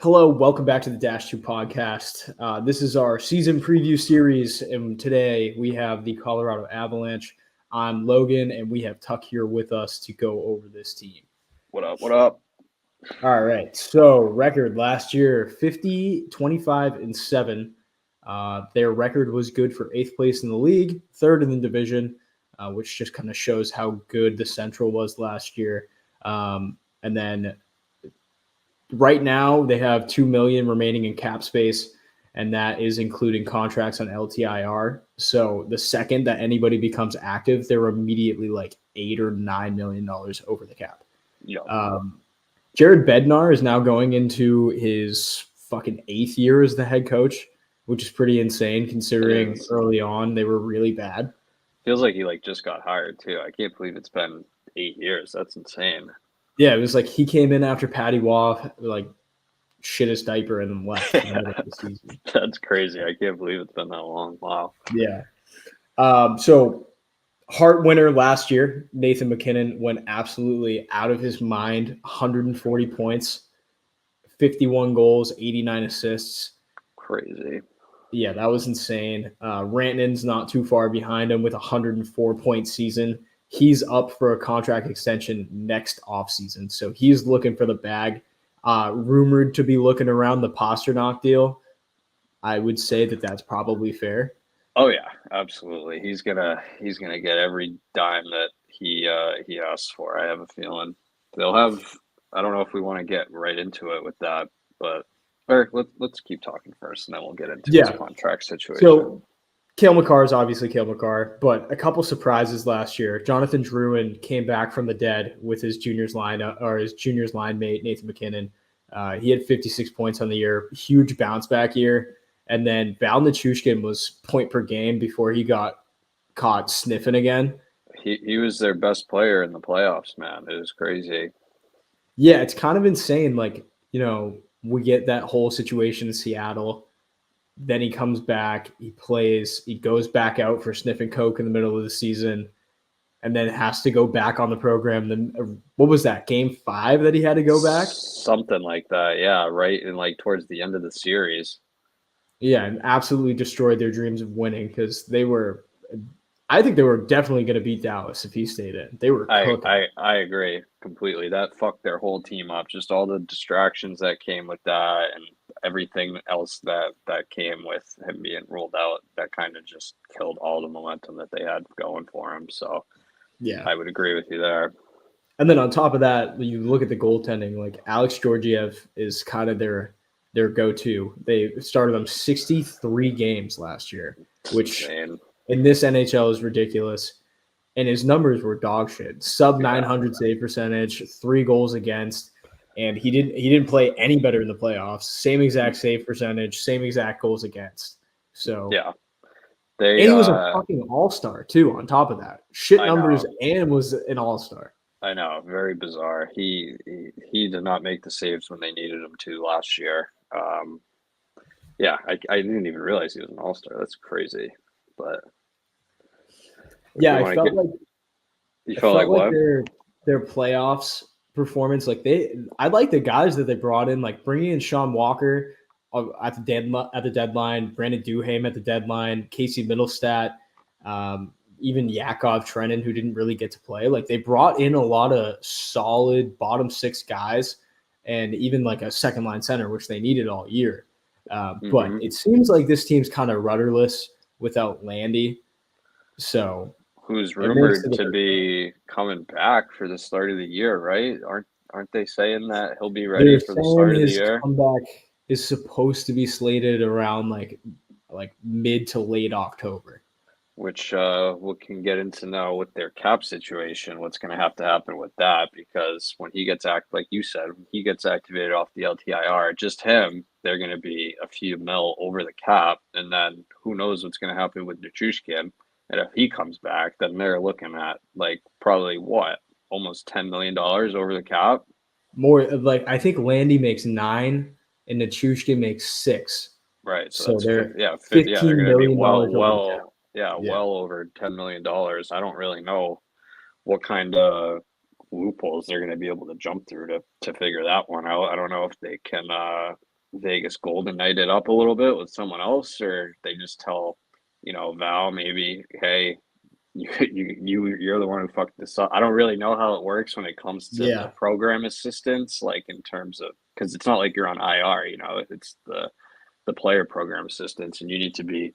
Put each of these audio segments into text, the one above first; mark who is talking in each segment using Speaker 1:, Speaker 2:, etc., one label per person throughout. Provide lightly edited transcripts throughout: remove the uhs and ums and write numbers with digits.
Speaker 1: Hello, welcome back to the Dash 2 podcast. This is our season preview series, and today we have the Colorado Avalanche. I'm Logan, and we have Tuc here with us to go over this team.
Speaker 2: What up? What up?
Speaker 1: All right, so record last year 50, 25, and 7. Their record was good for 8th place in the league, 3rd in the division, which just kind of shows how good the Central was last year. And then right now, they have $2 million remaining in cap space, and that is including contracts on LTIR. So the second that anybody becomes active, they're immediately like $8 or $9 million over the cap.
Speaker 2: Yeah.
Speaker 1: Jared Bednar is now going into his fucking 8th year as the head coach, which is pretty insane considering early on they were really bad.
Speaker 2: Feels like he just got hired too. I can't believe it's been 8 years. That's insane.
Speaker 1: Yeah, it was like he came in after Patty Waugh shit his diaper and then left. The season.
Speaker 2: That's crazy. I can't believe it's been that long. Wow.
Speaker 1: Yeah. So Hart winner last year, Nathan MacKinnon went absolutely out of his mind. 140 points, 51 goals, 89 assists.
Speaker 2: Crazy.
Speaker 1: Yeah, that was insane. Rantanen's not too far behind him with a 104-point season. He's up for a contract extension next offseason, so he's looking for the bag. Rumored to be looking around the Pasternak deal. I would say that that's probably fair.
Speaker 2: Oh yeah, absolutely. He's gonna get every dime that he asks for. I have a feeling they'll have. I don't know if we want to get right into it with that, but let's keep talking first, and then we'll get into his contract situation.
Speaker 1: So Cale Makar is obviously Cale Makar, but a couple surprises last year. Jonathan Drouin came back from the dead with his juniors line mate Nathan MacKinnon. He had 56 points on the year, huge bounce back year. And then Val Nichushkin was point per game before he got caught sniffing again.
Speaker 2: He was their best player in the playoffs, man. It was crazy.
Speaker 1: Yeah, it's kind of insane. We get that whole situation in Seattle. Then he comes back, he plays, he goes back out for sniffing coke in the middle of the season, and then has to go back on the program. Then what was that, game 5 that he had to go back?
Speaker 2: Something like that, yeah, right, and towards the end of the series.
Speaker 1: Yeah, and absolutely destroyed their dreams of winning because I think they were definitely going to beat Dallas if he stayed in. They were cooking.
Speaker 2: I agree completely. That fucked their whole team up. Just all the distractions that came with that and everything else that came with him being ruled out, that kind of just killed all the momentum that they had going for him. So
Speaker 1: yeah,
Speaker 2: I would agree with you there.
Speaker 1: And then on top of that, you look at the goaltending, like Alex Georgiev is kind of their go-to. They started them 63 games last year, which in this NHL is ridiculous. And his numbers were dog shit. Sub 900 save percentage, 3 goals against, and he didn't play any better in the playoffs. Same exact save percentage, same exact goals against. So
Speaker 2: yeah,
Speaker 1: and he was a fucking all-star too. On top of that, shit numbers, and was an all-star.
Speaker 2: I know, very bizarre. He did not make the saves when they needed him to last year. Yeah, I didn't even realize he was an all-star. That's crazy. But
Speaker 1: yeah, I felt like
Speaker 2: what?
Speaker 1: Their playoffs performance, I like the guys that they brought in, like bringing in Sean Walker at the deadline, Brandon Duhaime at the deadline, Casey Middlestat, even Yakov Trenin, who didn't really get to play. Like they brought in a lot of solid bottom 6 guys, and even like a second line center, which they needed all year. But it seems like this team's kind of rudderless without Landy. So
Speaker 2: who's rumored to be coming back for the start of the year, right? Aren't they saying that he'll be ready for the start of the year?
Speaker 1: Comeback is supposed to be slated around like mid to late October.
Speaker 2: Which we can get into now with their cap situation, what's going to happen with that, because when he gets like you said, when he gets activated off the LTIR, just him, they're going to be a few mil over the cap, and then who knows what's going to happen with Nichushkin, and if he comes back, then they're looking at probably almost $10 million over the cap.
Speaker 1: More I think Landy makes 9 and Nichushkin makes 6.
Speaker 2: Right,
Speaker 1: so
Speaker 2: they're
Speaker 1: $15 million
Speaker 2: well over $10 million. I don't really know what kind of loopholes they're going to be able to jump through to figure that one out. I don't know if they can Vegas Golden Knight it up a little bit with someone else, or they just tell, Val maybe, hey, you're the one who fucked this up. I don't really know how it works when it comes to the
Speaker 1: Yeah.
Speaker 2: program assistants, like in terms of, because it's not like you're on IR, it's the player program assistants, and you need to be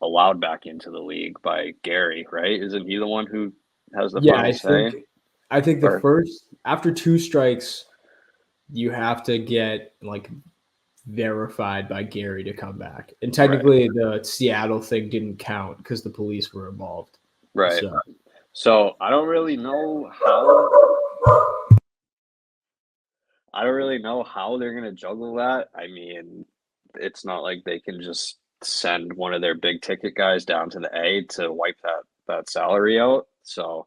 Speaker 2: allowed back into the league by Gary, right? Isn't he the one who has the
Speaker 1: Yeah,
Speaker 2: final say?
Speaker 1: I think the
Speaker 2: Or
Speaker 1: first after 2 strikes, you have to get like verified by Gary to come back. And
Speaker 2: right,
Speaker 1: technically the Seattle thing didn't count because the police were involved.
Speaker 2: right.
Speaker 1: So
Speaker 2: So I don't really know how they're gonna juggle that. I mean, it's not like they can just send one of their big ticket guys down to the A to wipe that salary out. So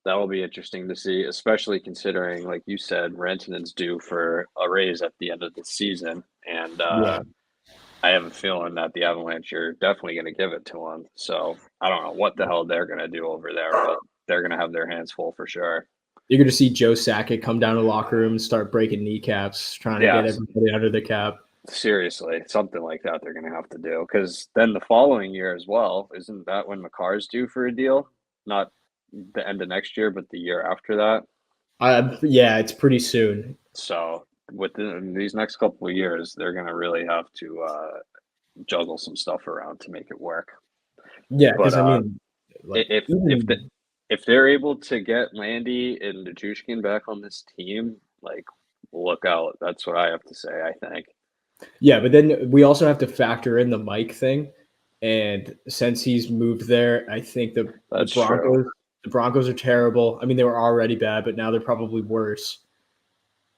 Speaker 2: that will be interesting to see, especially considering, like you said, Rantanen's due for a raise at the end of the season, and
Speaker 1: yeah.
Speaker 2: I have a feeling that the Avalanche are definitely going to give it to him. So I don't know what the hell they're going to do over there, but they're going to have their hands full for sure.
Speaker 1: You're going to see Joe Sakic come down to the locker room and start breaking kneecaps, trying to
Speaker 2: Yeah,
Speaker 1: get everybody under the cap.
Speaker 2: seriously, something like that they're going to have to do, because then the following year as well, isn't that when McCarr's due for a deal? Not the end of next year, but the year after that.
Speaker 1: Yeah, it's pretty soon.
Speaker 2: So within these next couple of years, they're going to really have to juggle some stuff around to make it work.
Speaker 1: Yeah,
Speaker 2: But
Speaker 1: because I mean, like
Speaker 2: if if the,
Speaker 1: even
Speaker 2: if they're able to get Landy and Nichushkin back on this team, like, look out. That's what I have to say, I think.
Speaker 1: yeah, but then we also have to factor in the Mike thing. And since he's moved there, I think the
Speaker 2: That's true.
Speaker 1: Broncos are terrible. I mean, they were already bad, but now they're probably worse.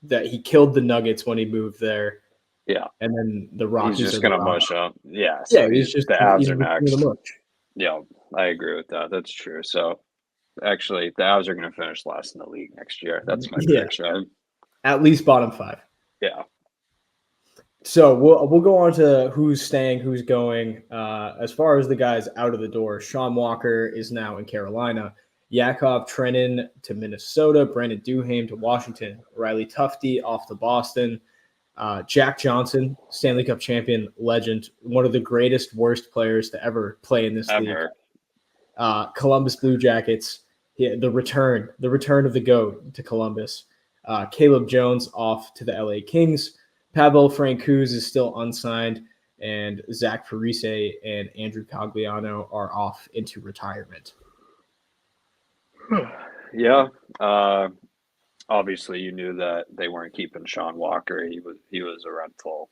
Speaker 1: That he killed the Nuggets when he moved there,
Speaker 2: Yeah.
Speaker 1: and then the
Speaker 2: He's
Speaker 1: Rockies
Speaker 2: just
Speaker 1: are the
Speaker 2: gonna
Speaker 1: Rockies.
Speaker 2: mush up. Yeah,
Speaker 1: Yeah,
Speaker 2: so the
Speaker 1: he's
Speaker 2: Avs are
Speaker 1: mixing with
Speaker 2: next.
Speaker 1: a mush.
Speaker 2: Yeah, I agree with that. That's true. So actually the Avs are gonna finish last in the league next year. That's my
Speaker 1: Yeah,
Speaker 2: prediction.
Speaker 1: at least bottom 5.
Speaker 2: Yeah.
Speaker 1: So we'll go on to who's staying, who's going. As far as the guys out of the door, Sean Walker is now in Carolina. Yakov Trenin to Minnesota. Brandon Duhaime to Washington. Riley Tufte off to Boston. Jack Johnson, Stanley Cup champion, legend, one of the greatest, worst players to ever play in this league. Columbus Blue Jackets, the return of the GOAT to Columbus. Caleb Jones off to the LA Kings. Pavel Francouz is still unsigned, and Zach Parise and Andrew Cogliano are off into retirement.
Speaker 2: Yeah. Obviously, you knew that they weren't keeping Sean Walker. He was a rental.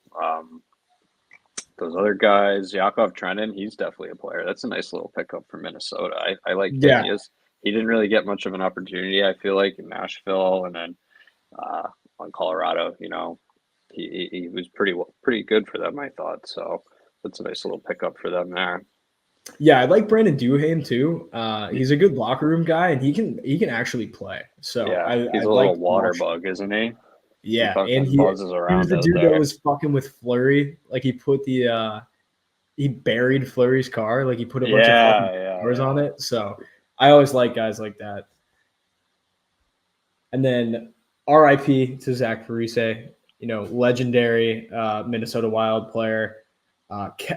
Speaker 2: Those other guys, Yakov Trenin, he's definitely a player. That's a nice little pickup for Minnesota. I like him.
Speaker 1: Yeah,
Speaker 2: He didn't really get much of an opportunity, I feel like, in Nashville, and then on Colorado. He was pretty good for them, I thought. So that's a nice little pickup for them there.
Speaker 1: yeah, I like Brandon Duhaime too. He's a good locker room guy, and he can actually play. So
Speaker 2: Yeah,
Speaker 1: I
Speaker 2: he's a
Speaker 1: like
Speaker 2: little
Speaker 1: to
Speaker 2: water
Speaker 1: watch.
Speaker 2: bug, isn't he? He
Speaker 1: Yeah, and
Speaker 2: fucking
Speaker 1: he
Speaker 2: buzzes
Speaker 1: was
Speaker 2: around
Speaker 1: the
Speaker 2: out
Speaker 1: dude that
Speaker 2: there.
Speaker 1: was fucking with Fleury. Like he buried Fleury's car. Like he put a bunch of fucking cars on it. So I always like guys like that. And then RIP to Zach Parise, legendary Minnesota Wild player.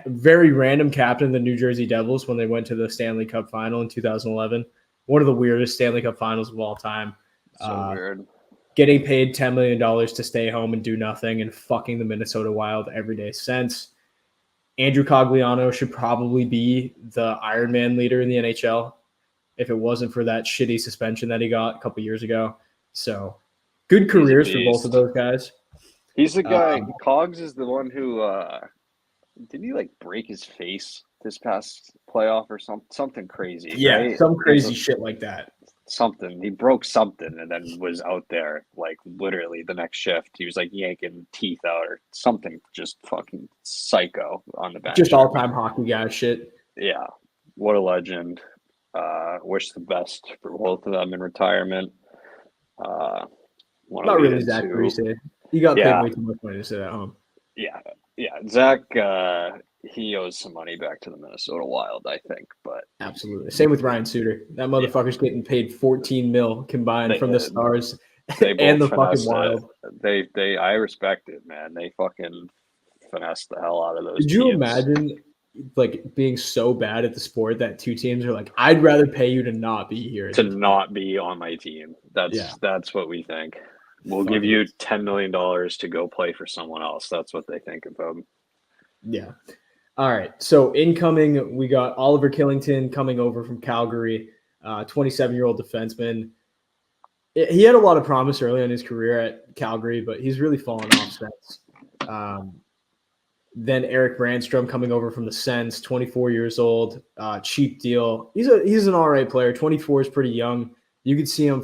Speaker 1: Very random captain of the New Jersey Devils when they went to the Stanley Cup final in 2011. One of the weirdest Stanley Cup finals of all time.
Speaker 2: So weird.
Speaker 1: Getting paid $10 million to stay home and do nothing and fucking the Minnesota Wild every day since. Andrew Cogliano should probably be the Iron Man leader in the NHL if it wasn't for that shitty suspension that he got a couple years ago. So good careers for both of those guys.
Speaker 2: He's the guy. Cogs is the one who didn't he like break his face this past playoff or something crazy?
Speaker 1: Yeah,
Speaker 2: right?
Speaker 1: Some crazy shit like that.
Speaker 2: Something. He broke something and then was out there like literally the next shift. He was like yanking teeth out or something, just fucking psycho on the bench.
Speaker 1: Just all time hockey guy shit.
Speaker 2: Yeah, what a legend. Wish the best for both of them in retirement.
Speaker 1: Not really Zach Parise. He got paid way too much money to sit at home.
Speaker 2: Yeah. Zach, he owes some money back to the Minnesota Wild, I think. But
Speaker 1: absolutely, same with Ryan Suter. That motherfucker's getting paid $14 million combined from the Stars and the fucking Wild.
Speaker 2: I respect it, man. They fucking finesse the hell out of those
Speaker 1: Could you
Speaker 2: teams.
Speaker 1: imagine like being so bad at the sport that two teams are like, I'd rather pay you to not be here.
Speaker 2: To not be on my team. That's what we think. We'll give you $10 million to go play for someone else. That's what they think of him.
Speaker 1: Yeah. All right. So incoming, we got Oliver Killington coming over from Calgary, 27-year-old defenseman. He had a lot of promise early in his career at Calgary, but he's really fallen off since. Then Eric Brandstrom coming over from the Sens, 24 years old, cheap deal. He's an all right player. 24 is pretty young. You could see him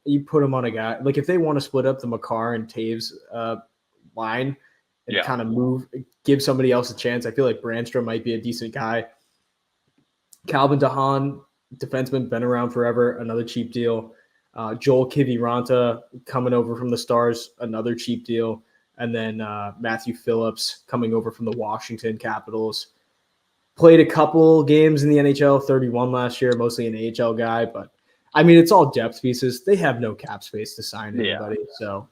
Speaker 1: you put him on a guy. Like if they want to split up the Makar and Taves line and kind of give somebody else a chance, I feel like Brandstrom might be a decent guy. Calvin DeHaan, defenseman, been around forever, another cheap deal. Joel Kiviranta coming over from the Stars, another cheap deal. And then Matthew Phillips coming over from the Washington Capitals. Played a couple games in the NHL, 31 last year, mostly an AHL guy. But, I mean, it's all depth pieces. They have no cap space to sign anybody. So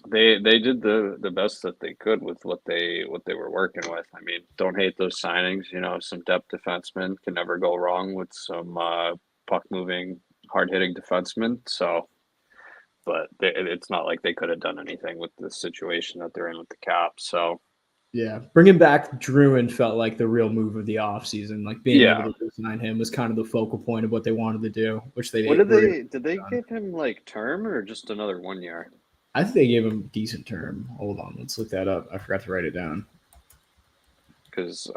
Speaker 2: they did the best that they could with what they were working with. I mean, don't hate those signings. Some depth defensemen can never go wrong with some puck-moving, hard-hitting defensemen. So – but it's not like they could have done anything with the situation that they're in with the cap. So,
Speaker 1: yeah, bringing back Druin felt like the real move of the offseason. Like being able to sign him was kind of the focal point of what they wanted to do, which they did.
Speaker 2: Did they give him like term or just another 1 year?
Speaker 1: I think they gave him a decent term. Hold on, let's look that up. I forgot to write it down.
Speaker 2: Because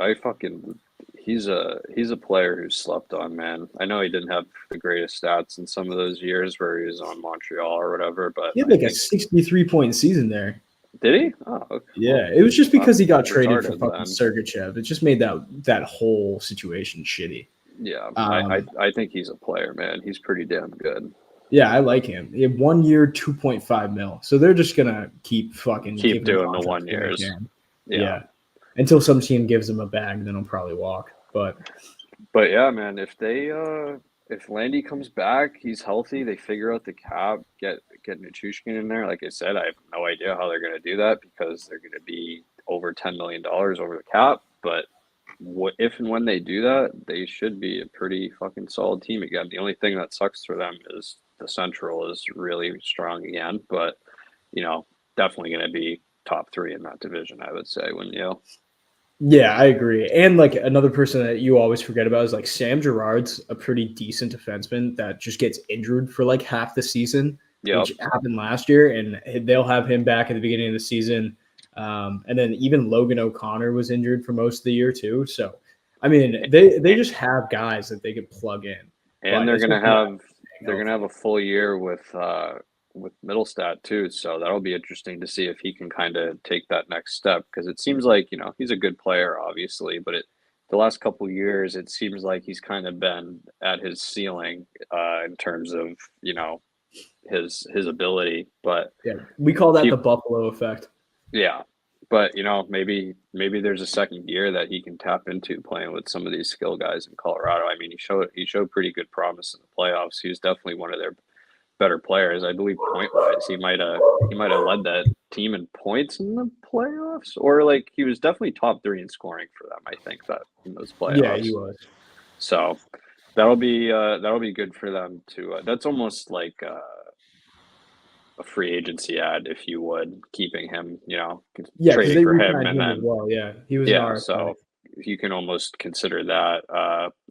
Speaker 2: he's a player who slept on, man. I know he didn't have the greatest stats in some of those years where he was on Montreal or whatever, but
Speaker 1: he had like a 63-point season there.
Speaker 2: Did he? Oh, okay.
Speaker 1: Yeah, it was just because he got traded for fucking Sergachev. It just made that whole situation shitty.
Speaker 2: Yeah, I think he's a player, man. He's pretty damn good.
Speaker 1: Yeah, I like him. He had 1 year, $2.5 million. So they're just gonna keep
Speaker 2: doing the 1 years.
Speaker 1: Yeah. Until some team gives him a bag, then he'll probably walk. But
Speaker 2: yeah, man, if Landy comes back, he's healthy, they figure out the cap, get Nichushkin in there. Like I said, I have no idea how they're going to do that because they're going to be over $10 million over the cap. But if and when they do that, they should be a pretty fucking solid team again. The only thing that sucks for them is the Central is really strong again. But, definitely going to be top 3 in that division, I would say, wouldn't you?
Speaker 1: Yeah, I agree. And like another person that you always forget about is like Sam Girard's a pretty decent defenseman that just gets injured for like half the season, which happened last year, and they'll have him back at the beginning of the season. And then even Logan O'Connor was injured for most of the year too. So, I mean, they just have guys that they can plug in.
Speaker 2: And they're gonna have a full year with Middlestat too, so that'll be interesting to see if he can kind of take that next step because it seems like he's a good player obviously, but the last couple of years it seems like he's kind of been at his ceiling in terms of his ability. But
Speaker 1: yeah, we call that the Buffalo effect.
Speaker 2: Yeah, but maybe there's a second gear that he can tap into playing with some of these skill guys in Colorado. I mean, he showed pretty good promise in the playoffs. He was definitely one of their better players. I believe point wise, he might have led that team in points in the playoffs, or like he was definitely top 3 in scoring for them. I think that in those playoffs.
Speaker 1: Yeah, he was.
Speaker 2: So that'll be good for them to. That's almost like a free agency ad, if you would, keeping him. Trading for him, and then
Speaker 1: yeah, he was.
Speaker 2: So you can almost consider that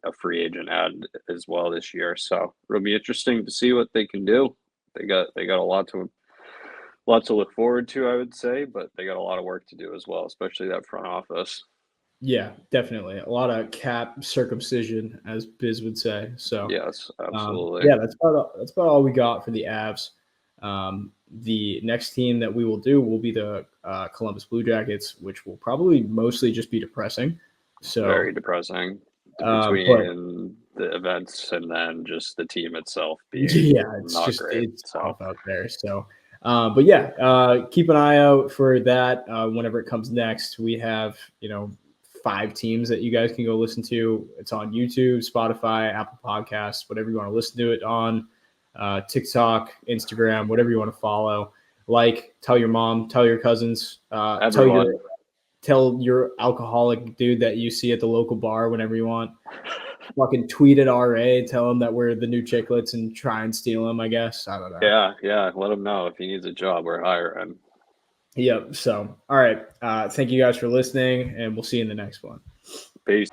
Speaker 2: a free agent ad as well this year. So it'll be interesting to see what they can do. They got a lot to look forward to, I would say, but they got a lot of work to do as well, especially that front office.
Speaker 1: Yeah, definitely a lot of cap circumcision, as Biz would say. So
Speaker 2: yes, absolutely.
Speaker 1: That's about all we got for the Avs. The next team that we will do will be the Columbus Blue Jackets, which will probably mostly just be depressing. So
Speaker 2: very depressing between the events and then just the team itself being
Speaker 1: it's tough out there. So, keep an eye out for that. Whenever it comes next, we have 5 teams that you guys can go listen to. It's on YouTube, Spotify, Apple Podcasts, whatever you want to listen to it on. TikTok, Instagram, whatever you want to follow. Tell your mom, tell your cousins, tell your alcoholic dude that you see at the local bar whenever you want. Fucking tweet at RA, tell him that we're the new Chicklets and try and steal him, I guess. I don't know.
Speaker 2: Yeah. Let him know if he needs a job or hire him.
Speaker 1: Yep. So, all right. Thank you guys for listening, and we'll see you in the next one.
Speaker 2: Peace.